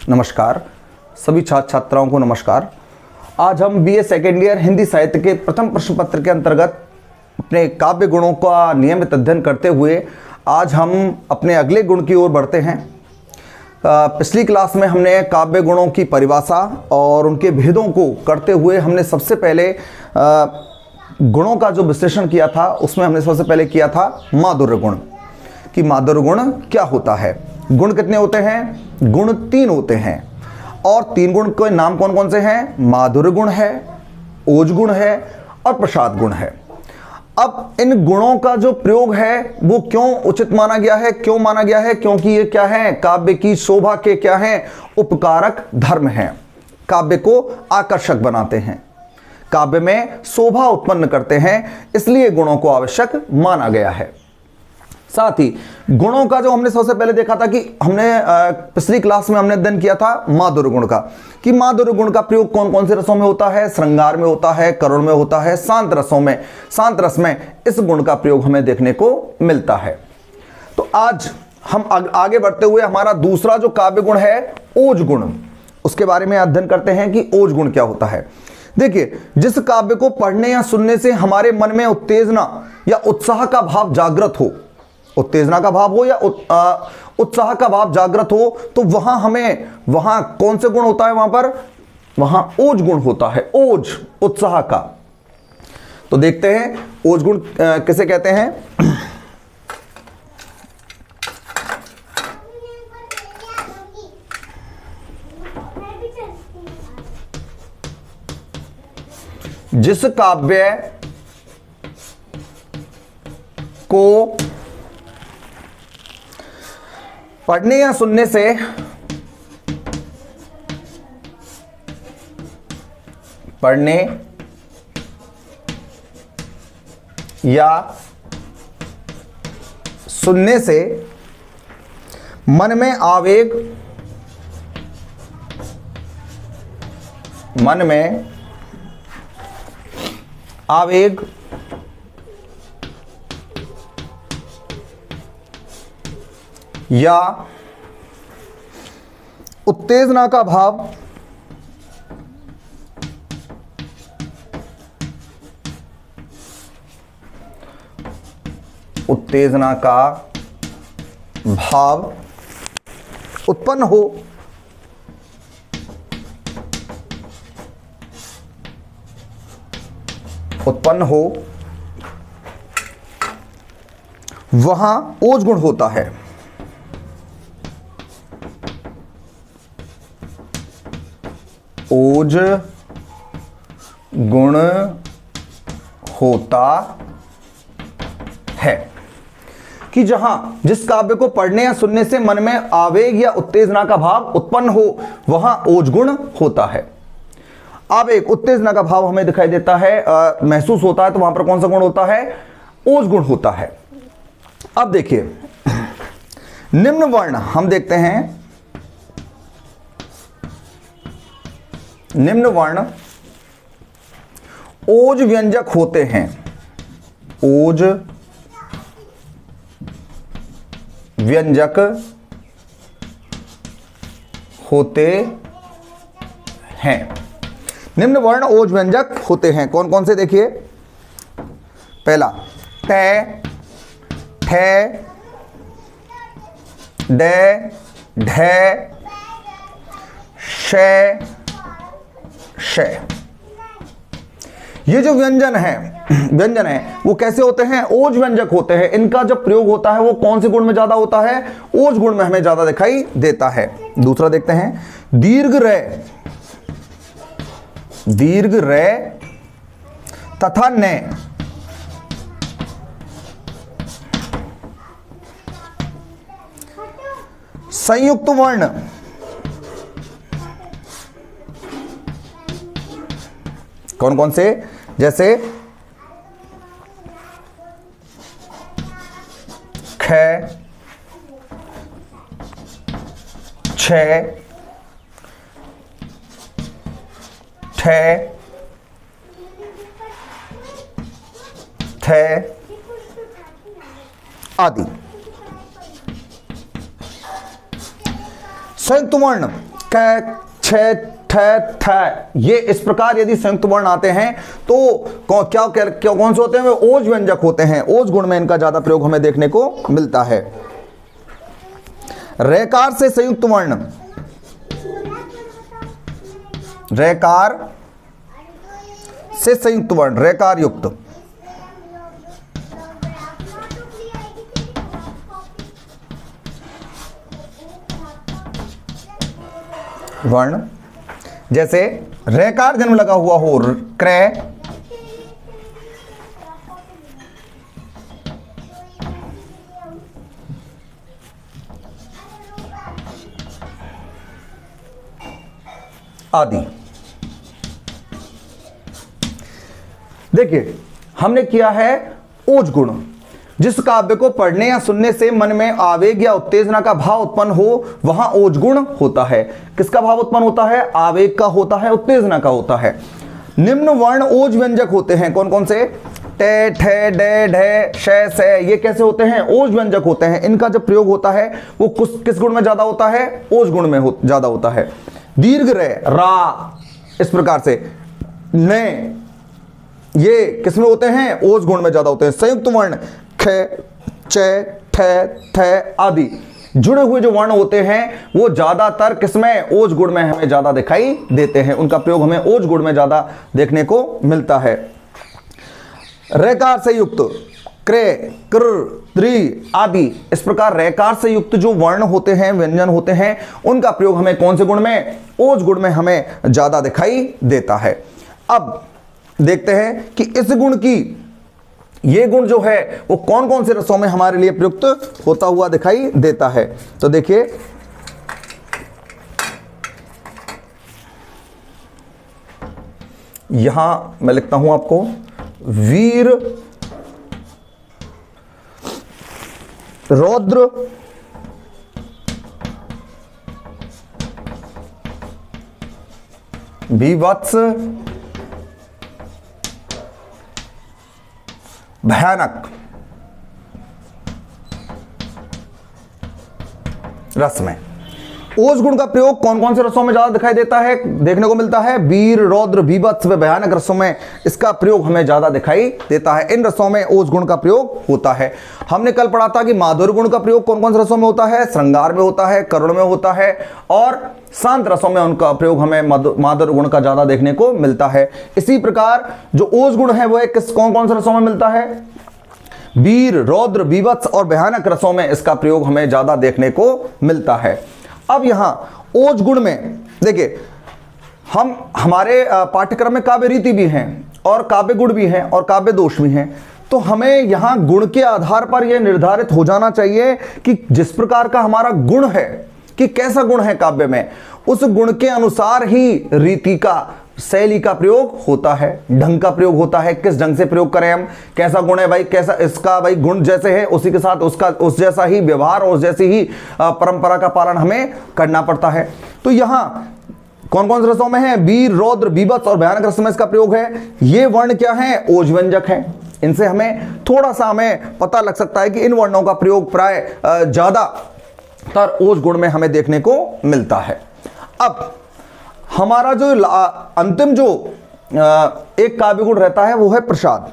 नमस्कार सभी छात्र छात्राओं को नमस्कार। आज हम बीए सेकेंड ईयर हिंदी साहित्य के प्रथम प्रश्न पत्र के अंतर्गत अपने काव्य गुणों का नियमित अध्ययन करते हुए आज हम अपने अगले गुण की ओर बढ़ते हैं। पिछली क्लास में हमने काव्य गुणों की परिभाषा और उनके भेदों को करते हुए हमने सबसे पहले गुणों का जो विश्लेषण किया था उसमें हमने सबसे पहले किया था माधुर्य गुण कि माधुर्य गुण क्या होता है। गुण कितने होते हैं? गुण 3 होते हैं और 3 गुण के नाम कौन कौन से हैं? माधुर्य गुण है, ओज गुण है और प्रसाद गुण है। अब इन गुणों का जो प्रयोग है वो क्यों उचित माना गया है? क्यों माना गया है? क्योंकि ये क्या है? काव्य की शोभा के क्या हैं? उपकारक धर्म हैं। काव्य को आकर्षक बनाते हैं, काव्य में शोभा उत्पन्न करते हैं, इसलिए गुणों को आवश्यक माना गया है। साथ ही गुणों का जो हमने सबसे पहले देखा था कि हमने पिछली क्लास में हमने अध्ययन किया था माधुर्य गुण का कि माधुर्य गुण का प्रयोग कौन कौन से रसों में होता है? श्रृंगार में होता है, करुण में होता है, शांत रसों में। शांत रस में इस गुण का प्रयोग हमें देखने को मिलता है। तो आज हम आगे बढ़ते हुए हमारा दूसरा जो काव्य गुण है ओज गुण, उसके बारे में अध्ययन करते हैं कि ओज गुण क्या होता है। देखिए, जिस काव्य को पढ़ने या सुनने से हमारे मन में उत्तेजना या उत्साह का भाव जागृत हो, उत्तेजना का भाव हो या उत्साह का भाव जागृत हो, तो वहां कौन से गुण होता है? वहां ओज गुण होता है, ओज उत्साह का। तो देखते हैं ओज गुण किसे कहते हैं। जिस काव्य को पढ़ने या सुनने से मन में आवेग या उत्तेजना का भाव उत्पन्न हो वहां ओज गुण होता है। ओज गुण होता है कि जिस काव्य को पढ़ने या सुनने से मन में आवेग या उत्तेजना का भाव उत्पन्न हो वहां ओज गुण होता है। आवेग उत्तेजना का भाव हमें दिखाई देता है, महसूस होता है, तो वहां पर कौन सा गुण होता है? ओज गुण होता है। अब देखिए निम्न वर्ण हम देखते हैं, निम्न वर्ण ओज व्यंजक होते हैं। ओज व्यंजक होते हैं। निम्न वर्ण ओज व्यंजक होते हैं। कौन कौन से? देखिए, पहला ट, ठ, ड, ढ, श, श। ये जो व्यंजन है वो कैसे होते हैं? ओज व्यंजक होते हैं। इनका जब प्रयोग होता है वो कौन से गुण में ज्यादा होता है? ओज गुण में हमें ज्यादा दिखाई देता है। दूसरा देखते हैं दीर्घ र तथा न। संयुक्त वर्ण कौन कौन से? जैसे ख, छ, ठ, थ आदि। संयुक्त वर्ण क, छ, ठ, थ, ये इस प्रकार यदि संयुक्त वर्ण आते हैं तो कौन से होते हैं? वे ओज व्यंजक होते हैं। ओज गुण में इनका ज्यादा प्रयोग हमें देखने को मिलता है। रैकार से संयुक्त वर्ण, रैकार से संयुक्त वर्ण, रैकार युक्त वर्ण, जैसे रैकार जन्म लगा हुआ हो, क्रय, आदि। देखिए हमने किया है ओज गुण। जिस काव्य को पढ़ने या सुनने से मन में आवेग या उत्तेजना का भाव उत्पन्न हो वहां ओज गुण होता है। किसका भाव उत्पन्न होता है? आवेग का होता है, उत्तेजना का होता है। निम्न वर्ण ओज व्यंजक होते हैं। कौन कौन से? टे, ठे, डे, ढे, शे, से। ये कैसे होते हैं? ओज व्यंजक होते हैं। इनका जब प्रयोग होता है वो किस गुण में ज्यादा होता है? ओज गुण में ज्यादा होता है। दीर्घ रे, रा, इस प्रकार से ने, ये किसमें होते हैं? ओज गुण में ज्यादा होते हैं। संयुक्त वर्ण ख, च, ठ, थ आदि जुड़े हुए जो वर्ण होते हैं वो ज्यादातर किसमें? ओज गुण में हमें ज्यादा दिखाई देते हैं। उनका प्रयोग हमें ओज गुण में ज्यादा देखने को मिलता है। रैकार से युक्त क्रे, क्र, त्रि आदि, इस प्रकार रैकार से युक्त जो वर्ण होते हैं, व्यंजन होते हैं, उनका प्रयोग हमें कौन से गुण में? ओज गुण में हमें ज्यादा दिखाई देता है। अब देखते हैं कि इस गुण की, ये गुण जो है वो कौन कौन से रसों में हमारे लिए प्रयुक्त होता हुआ दिखाई देता है। तो देखिए यहां मैं लिखता हूं आपको वीर, रौद्र, बीभत्स, भयानक रस में। ओज गुण का प्रयोग कौन कौन से रसों में ज्यादा दिखाई देता है, देखने को मिलता है? वीर, रौद्र, बीभत्स व भयानक रसों में इसका प्रयोग हमें ज्यादा दिखाई देता है। इन रसों में ओज गुण का प्रयोग होता है। हमने कल पढ़ा था कि माधुर्य गुण का प्रयोग कौन कौन से रसों में होता है? श्रृंगार में होता है, करुण में होता है और शांत रसों में उनका प्रयोग हमें माधुर्य गुण का ज्यादा देखने को मिलता है। इसी प्रकार जो ओज गुण है वह किस कौन कौन से रसों में मिलता है? वीर, रौद्र, बीभत्स और भयानक रसों में इसका प्रयोग हमें ज्यादा देखने को मिलता है। अब यहां ओज गुण में देखिए, हम हमारे पाठ्यक्रम में काव्य रीति भी हैं और काव्य गुण भी हैं और काव्य दोष भी हैं। तो हमें यहां गुण के आधार पर यह निर्धारित हो जाना चाहिए कि जिस प्रकार का हमारा गुण है, कि कैसा गुण है काव्य में, उस गुण के अनुसार ही रीति का, शैली का प्रयोग होता है, ढंग का प्रयोग होता है। किस ढंग से प्रयोग करें हम, कैसा गुण है भाई, कैसा इसका भाई गुण जैसे है उसी के साथ उसका उस जैसा ही व्यवहार, उस जैसी ही परंपरा का पालन हमें करना पड़ता है। तो यहां कौन कौन से रसों में है? वीर, रौद्र, बीभत्स और भयानक रस में इसका प्रयोग है। ये वर्ण क्या है? ओज व्यंजक है। इनसे हमें थोड़ा सा हमें पता लग सकता है कि इन वर्णों का प्रयोग प्राय ज्यादातर ओज गुण में हमें देखने को मिलता है। अब हमारा जो अंतिम जो एक काव्य गुण रहता है वो है प्रसाद।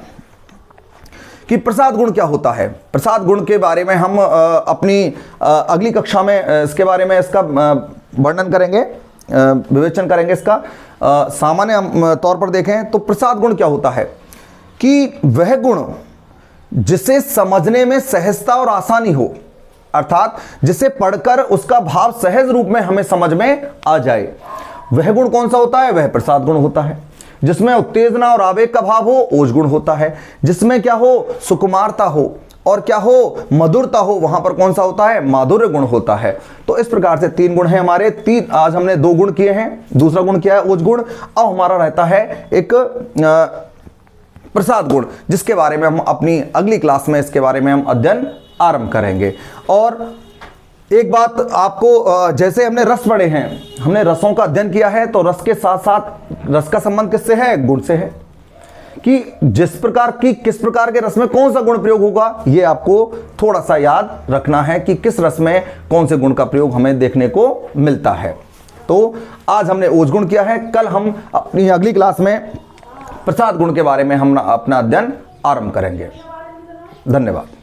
कि प्रसाद गुण क्या होता है? प्रसाद गुण के बारे में हम अपनी अगली कक्षा में इसके बारे में इसका वर्णन करेंगे, विवेचन करेंगे। इसका सामान्य तौर पर देखें तो प्रसाद गुण क्या होता है कि वह गुण जिसे समझने में सहजता और आसानी हो, अर्थात जिसे पढ़कर उसका भाव सहज रूप में हमें समझ में आ जाए, वह गुण कौन सा होता है? वह प्रसाद गुण होता है। जिसमें उत्तेजना और आवेग का भाव हो, ओज गुण होता है। जिसमें क्या हो? सुकुमारता हो और क्या हो? मधुरता हो, वहां पर कौन सा होता है? माधुर्य गुण होता है। तो इस प्रकार से तीन गुण हैं हमारे। तीन, आज हमने दो गुण किए हैं। दूसरा गुण क्या है? ओज गुण। अब हमारा रहता है एक प्रसाद गुण, जिसके बारे में हम अपनी अगली क्लास में इसके बारे में हम अध्ययन आरंभ करेंगे। और एक बात आपको, जैसे हमने रस पढ़े हैं, हमने रसों का अध्ययन किया है, तो रस के साथ साथ रस का संबंध किससे है? गुण से है। कि किस प्रकार के रस में कौन सा गुण प्रयोग होगा, ये आपको थोड़ा सा याद रखना है कि किस रस में कौन से गुण का प्रयोग हमें देखने को मिलता है। तो आज हमने ओज गुण किया है, कल हम अपनी अगली क्लास में प्रसाद गुण के बारे में हम अपना अध्ययन आरंभ करेंगे। धन्यवाद।